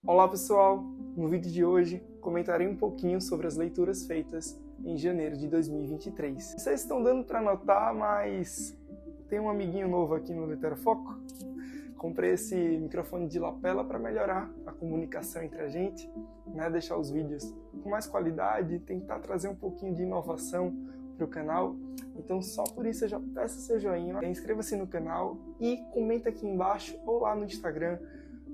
Olá pessoal, no vídeo de hoje comentarei um pouquinho sobre as leituras feitas em janeiro de 2023. Vocês estão dando para notar, mas tem um amiguinho novo aqui no Literofoco. Comprei esse microfone de lapela para melhorar a comunicação entre a gente, né? Deixar os vídeos com mais qualidade, tentar trazer um pouquinho de inovação para o canal. Então só por isso eu já peço seu joinha, inscreva-se no canal e comenta aqui embaixo ou lá no Instagram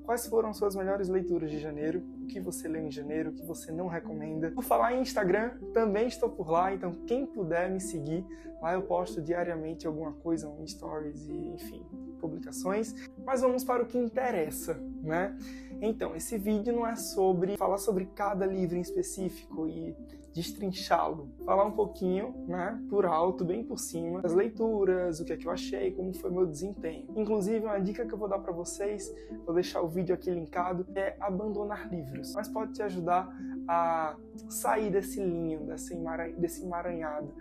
quais foram suas melhores leituras de janeiro, o que você leu em janeiro, o que você não recomenda. Por falar em Instagram, também estou por lá, então quem puder me seguir, lá eu posto diariamente alguma coisa, um stories e enfim, publicações. Mas vamos para o que interessa, né? Então, esse vídeo não é sobre falar sobre cada livro em específico e destrinchá-lo. Falar um pouquinho, né, por alto, bem por cima, das leituras, o que é que eu achei, como foi meu desempenho. Inclusive, uma dica que eu vou dar para vocês, vou deixar o vídeo aqui linkado, é abandonar livros. Mas pode te ajudar a sair desse linho, desse emaranhado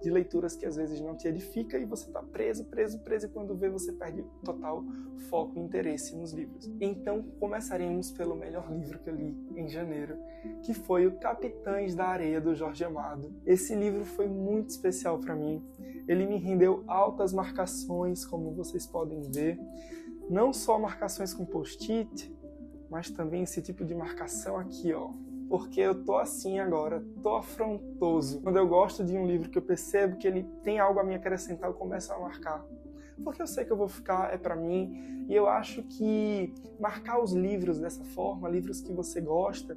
de leituras que às vezes não te edifica e você está preso e quando vê você perde total foco e interesse nos livros. Então começaremos pelo melhor livro que eu li em janeiro, que foi o Capitães da Areia, do Jorge Amado. Esse livro foi muito especial para mim, ele me rendeu altas marcações, como vocês podem ver, não só marcações com post-it, mas também esse tipo de marcação aqui, ó. Porque eu tô assim agora, tô afrontoso. Quando eu gosto de um livro que eu percebo que ele tem algo a me acrescentar, eu começo a marcar. Porque eu sei que eu vou ficar, é pra mim, e eu acho que marcar os livros dessa forma, livros que você gosta,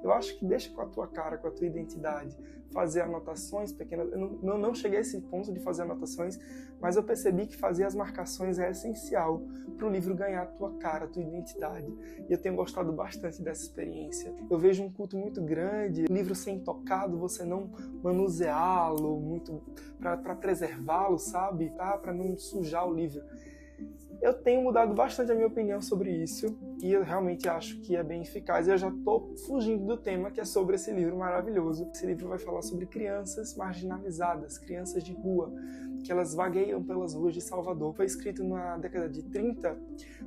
eu acho que deixa com a tua cara, com a tua identidade. Fazer anotações pequenas, eu não cheguei a esse ponto de fazer anotações, mas eu percebi que fazer as marcações é essencial para o livro ganhar a tua cara, a tua identidade. E eu tenho gostado bastante dessa experiência. Eu vejo um culto muito grande, livro sem tocado, você não manuseá-lo muito para preservá-lo, sabe? Tá? Para não sujar o livro. Eu tenho mudado bastante a minha opinião sobre isso e eu realmente acho que é bem eficaz. Eu já estou fugindo do tema que é sobre esse livro maravilhoso. Esse livro vai falar sobre crianças marginalizadas, crianças de rua, que elas vagueiam pelas ruas de Salvador. Foi escrito na década de 30,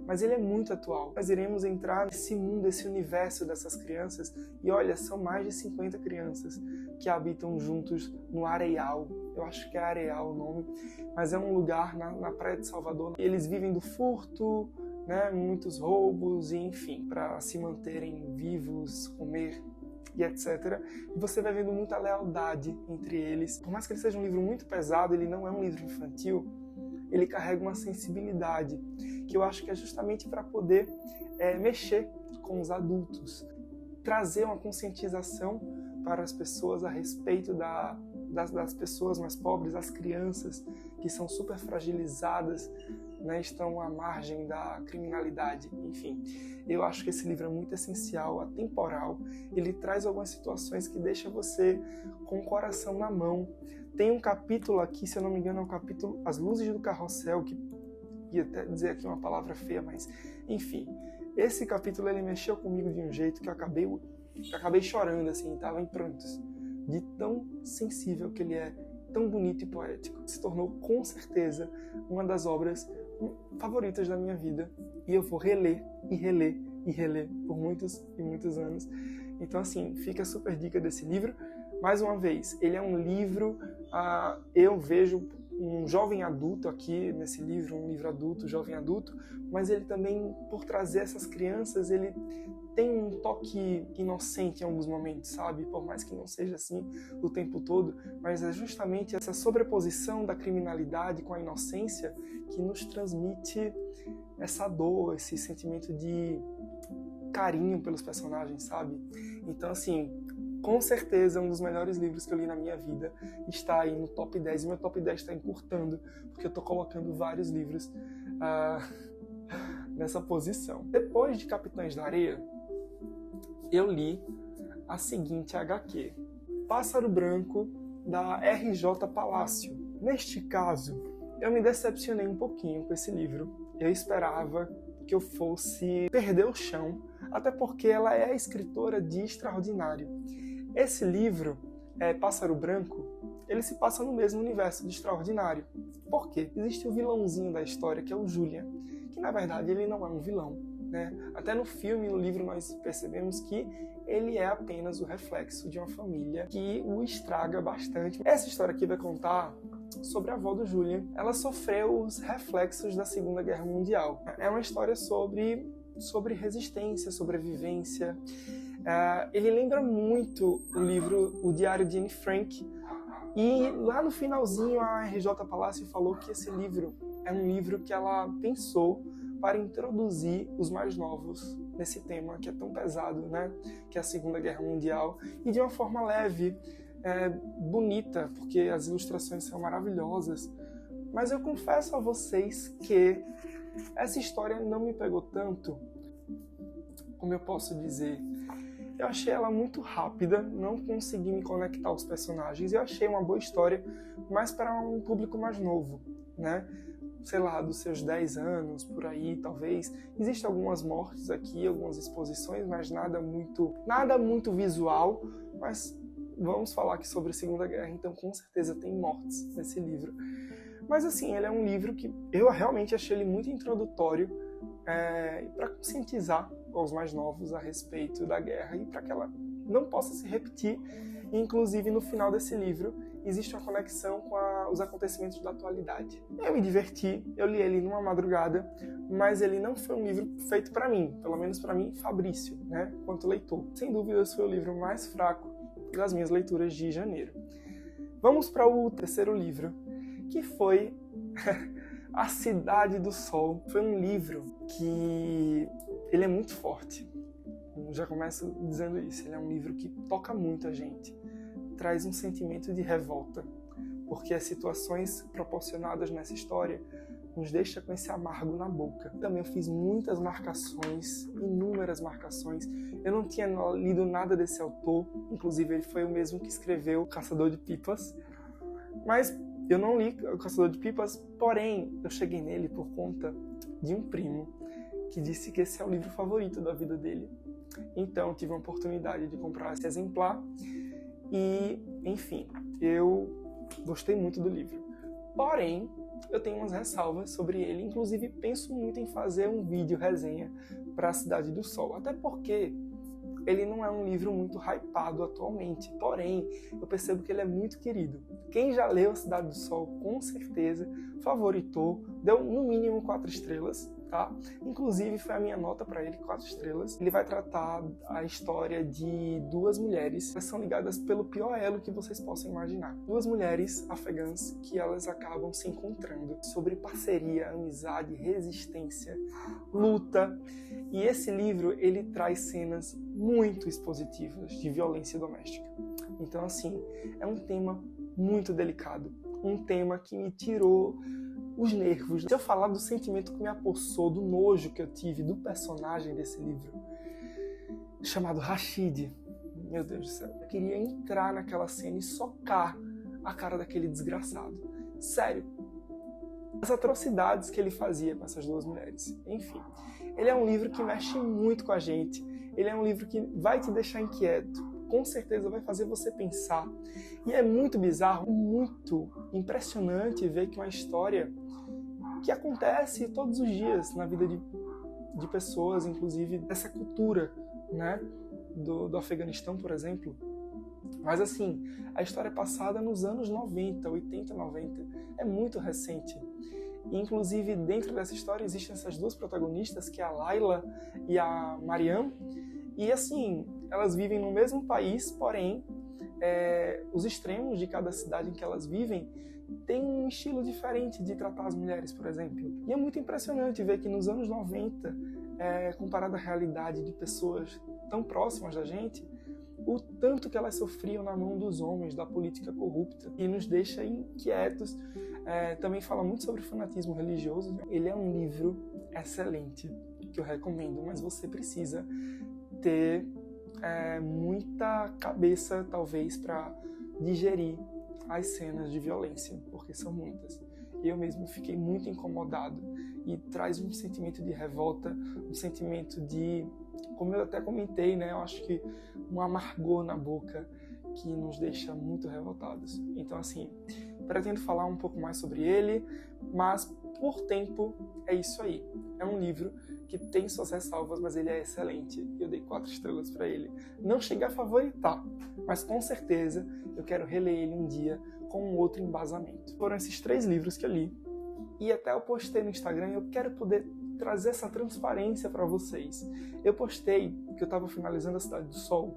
mas ele é muito atual. Nós iremos entrar nesse mundo, esse universo dessas crianças e olha, são mais de 50 crianças que habitam juntos no Areal. Eu acho que é Areal o nome, mas é um lugar na praia de Salvador. Eles vivem do furto, né, muitos roubos, e enfim, para se manterem vivos, comer e etc. E você vai vendo muita lealdade entre eles. Por mais que ele seja um livro muito pesado, ele não é um livro infantil, ele carrega uma sensibilidade, que eu acho que é justamente para poder mexer com os adultos, trazer uma conscientização para as pessoas a respeito das pessoas mais pobres, as crianças que são super fragilizadas, né, estão à margem da criminalidade, enfim. Eu acho que esse livro é muito essencial, atemporal, ele traz algumas situações que deixam você com o coração na mão. Tem um capítulo aqui, se eu não me engano, é o capítulo As Luzes do Carrossel, que ia até dizer aqui uma palavra feia, mas enfim. Esse capítulo ele mexeu comigo de um jeito que eu acabei chorando, assim, estava em prantos, de tão sensível que ele é, tão bonito e poético. Se tornou, com certeza, uma das obras favoritas da minha vida, e eu vou reler e reler e reler por muitos e muitos anos. Então, assim, fica a super dica desse livro. Mais uma vez, ele é um livro, eu vejo um jovem adulto aqui nesse livro, um livro adulto, jovem adulto, mas ele também, por trazer essas crianças, ele tem um toque inocente em alguns momentos, sabe? Por mais que não seja assim o tempo todo, mas é justamente essa sobreposição da criminalidade com a inocência que nos transmite essa dor, esse sentimento de carinho pelos personagens, sabe? Então, assim, com certeza um dos melhores livros que eu li na minha vida está aí no top 10, e meu top 10 está encurtando, porque eu estou colocando vários livros nessa posição. Depois de Capitães da Areia, eu li a seguinte HQ, Pássaro Branco, da R.J. Palácio. Neste caso, eu me decepcionei um pouquinho com esse livro. Eu esperava que eu fosse perder o chão, até porque ela é a escritora de Extraordinário. Esse livro, Pássaro Branco, ele se passa no mesmo universo de Extraordinário. Por quê? Existe o vilãozinho da história, que é o Julian, que na verdade ele não é um vilão. né? Até no filme, no livro, nós percebemos que ele é apenas o reflexo de uma família que o estraga bastante. Essa história aqui vai contar sobre a avó do Julian. Ela sofreu os reflexos da Segunda Guerra Mundial. É uma história sobre resistência, sobrevivência. Ele lembra muito o livro O Diário de Anne Frank. E lá no finalzinho, a RJ Palácio falou que esse livro é um livro que ela pensou para introduzir os mais novos nesse tema que é tão pesado, né? Que é a Segunda Guerra Mundial, e de uma forma leve, bonita, porque as ilustrações são maravilhosas. Mas eu confesso a vocês que essa história não me pegou tanto, como eu posso dizer. Eu achei ela muito rápida, não consegui me conectar aos personagens. Eu achei uma boa história, mas para um público mais novo, né? Sei lá, dos seus 10 anos, por aí, talvez. Existem algumas mortes aqui, algumas exposições, mas nada muito visual. Mas vamos falar aqui sobre a Segunda Guerra, então com certeza tem mortes nesse livro. Mas assim, ele é um livro que eu realmente achei ele muito introdutório para conscientizar os mais novos a respeito da guerra e para que ela não possa se repetir. Inclusive, no final desse livro, existe uma conexão com os acontecimentos da atualidade. Eu me diverti, eu li ele numa madrugada, mas ele não foi um livro feito para mim, pelo menos para mim, Fabrício, né, quanto leitor. Sem dúvida, esse foi o livro mais fraco das minhas leituras de janeiro. Vamos para o terceiro livro, que foi A Cidade do Sol. Foi um livro que ele é muito forte. Eu já começo dizendo isso. Ele é um livro que toca muito a gente. Traz um sentimento de revolta, porque as situações proporcionadas nessa história nos deixa com esse amargo na boca. Também eu fiz muitas marcações, inúmeras marcações. Eu não tinha lido nada desse autor, inclusive ele foi o mesmo que escreveu Caçador de Pipas, mas eu não li O Caçador de Pipas, porém eu cheguei nele por conta de um primo que disse que esse é o livro favorito da vida dele. Então tive a oportunidade de comprar esse exemplar e, enfim, eu gostei muito do livro. Porém, eu tenho umas ressalvas sobre ele, inclusive penso muito em fazer um vídeo resenha para A Cidade do Sol, até porque ele não é um livro muito hypado atualmente, porém, eu percebo que ele é muito querido. Quem já leu A Cidade do Sol, com certeza, favoritou, deu no mínimo 4 estrelas, tá? Inclusive, foi a minha nota para ele, 4 estrelas. Ele vai tratar a história de 2 mulheres que são ligadas pelo pior elo que vocês possam imaginar. 2 mulheres afegãs que elas acabam se encontrando sobre parceria, amizade, resistência, luta. E esse livro, ele traz cenas muito expositivas de violência doméstica. Então, assim, é um tema muito delicado. Um tema que me tirou os nervos. Se eu falar do sentimento que me apossou, do nojo que eu tive do personagem desse livro, chamado Rashid, meu Deus do céu, eu queria entrar naquela cena e socar a cara daquele desgraçado. Sério. As atrocidades que ele fazia com essas 2 mulheres. Enfim, ele é um livro que mexe muito com a gente. Ele é um livro que vai te deixar inquieto. Com certeza vai fazer você pensar. E é muito bizarro, muito impressionante ver que uma história que acontece todos os dias na vida de pessoas, inclusive dessa cultura, né, do Afeganistão, por exemplo. Mas assim, a história é passada nos anos 90, 80, 90. É muito recente. E, inclusive, dentro dessa história existem essas 2 protagonistas, que é a Laila e a Mariam. E assim, elas vivem no mesmo país, porém, os extremos de cada cidade em que elas vivem têm um estilo diferente de tratar as mulheres, por exemplo. E é muito impressionante ver que nos anos 90, comparado à realidade de pessoas tão próximas da gente, o tanto que elas sofriam na mão dos homens, da política corrupta, e nos deixa inquietos. Também fala muito sobre fanatismo religioso. Ele é um livro excelente, que eu recomendo, mas você precisa ter muita cabeça, talvez, para digerir as cenas de violência, porque são muitas. Eu mesmo fiquei muito incomodado e traz um sentimento de revolta, um sentimento de, como eu até comentei, né, eu acho que um amargor na boca que nos deixa muito revoltados. Então, assim, pretendo falar um pouco mais sobre ele, mas por tempo é isso aí. É um livro que tem suas ressalvas, mas ele é excelente. Eu dei 4 estrelas para ele. Não cheguei a favoritar, mas com certeza eu quero reler ele um dia com um outro embasamento. Foram esses 3 livros que eu li, e até eu postei no Instagram, eu quero poder trazer essa transparência para vocês. Eu postei que eu estava finalizando A Cidade do Sol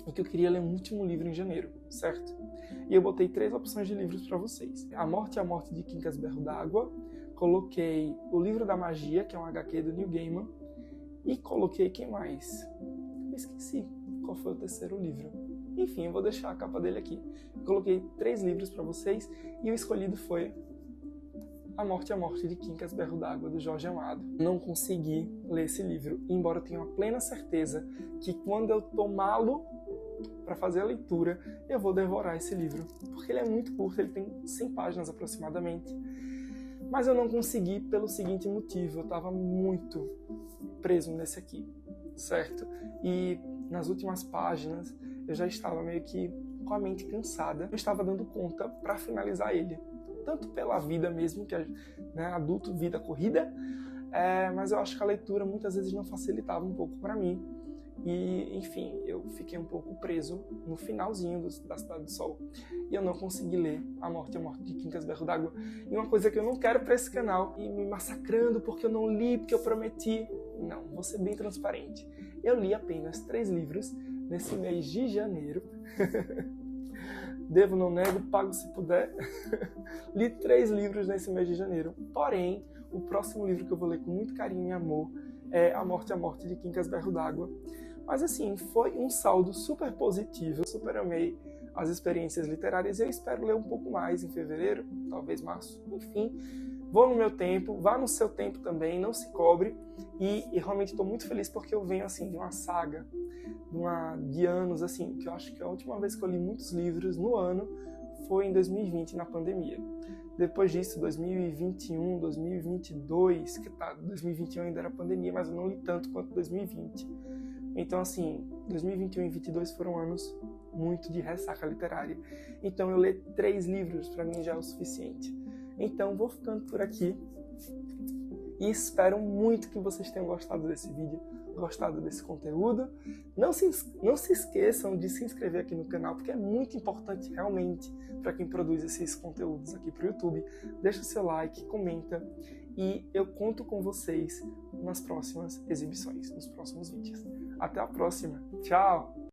e que eu queria ler um último livro em janeiro, certo? E eu botei 3 opções de livros para vocês. A Morte e a Morte de Quincas Berro d'Água, coloquei O Livro da Magia, que é um HQ do Neil Gaiman, e coloquei quem mais? Eu esqueci qual foi o terceiro livro. Enfim, eu vou deixar a capa dele aqui. Coloquei 3 livros para vocês e o escolhido foi A Morte e a Morte de Quincas Berro d'Água, do Jorge Amado. Não consegui ler esse livro, embora eu tenha uma plena certeza que quando eu tomá-lo para fazer a leitura, eu vou devorar esse livro, porque ele é muito curto, ele tem 100 páginas aproximadamente. Mas eu não consegui pelo seguinte motivo, eu estava muito preso nesse aqui, certo? E nas últimas páginas eu já estava meio que com a mente cansada, eu estava dando conta para finalizar ele. Tanto pela vida mesmo, que é, né, adulto, vida corrida, mas eu acho que a leitura muitas vezes não facilitava um pouco para mim. E, enfim, eu fiquei um pouco preso no finalzinho da Cidade do Sol. E eu não consegui ler A Morte e a Morte de Quincas Berro d'Água. E uma coisa que eu não quero para esse canal, e me massacrando porque eu não li, porque eu prometi. Não, vou ser bem transparente. Eu li apenas 3 livros nesse mês de janeiro. Devo, não nego, pago se puder. Li 3 livros nesse mês de janeiro. Porém, o próximo livro que eu vou ler com muito carinho e amor é A Morte e a Morte de Quincas Berro d'Água. Mas assim, foi um saldo super positivo. Eu super amei as experiências literárias e eu espero ler um pouco mais em fevereiro, talvez março. Enfim, vou no meu tempo, vá no seu tempo também, não se cobre. E realmente estou muito feliz porque eu venho assim de uma saga, de anos, assim, que eu acho que a última vez que eu li muitos livros no ano foi em 2020, na pandemia. Depois disso, 2021, 2022, 2021 ainda era pandemia, mas eu não li tanto quanto 2020. Então, assim, 2021 e 2022 foram anos muito de ressaca literária. Então, eu ler 3 livros para mim já é o suficiente. Então, vou ficando por aqui e espero muito que vocês tenham gostado desse vídeo, gostado desse conteúdo. Não se esqueçam de se inscrever aqui no canal, porque é muito importante realmente para quem produz esses conteúdos aqui para o YouTube. Deixa o seu like, comenta e eu conto com vocês nas próximas exibições, nos próximos vídeos. Até a próxima. Tchau!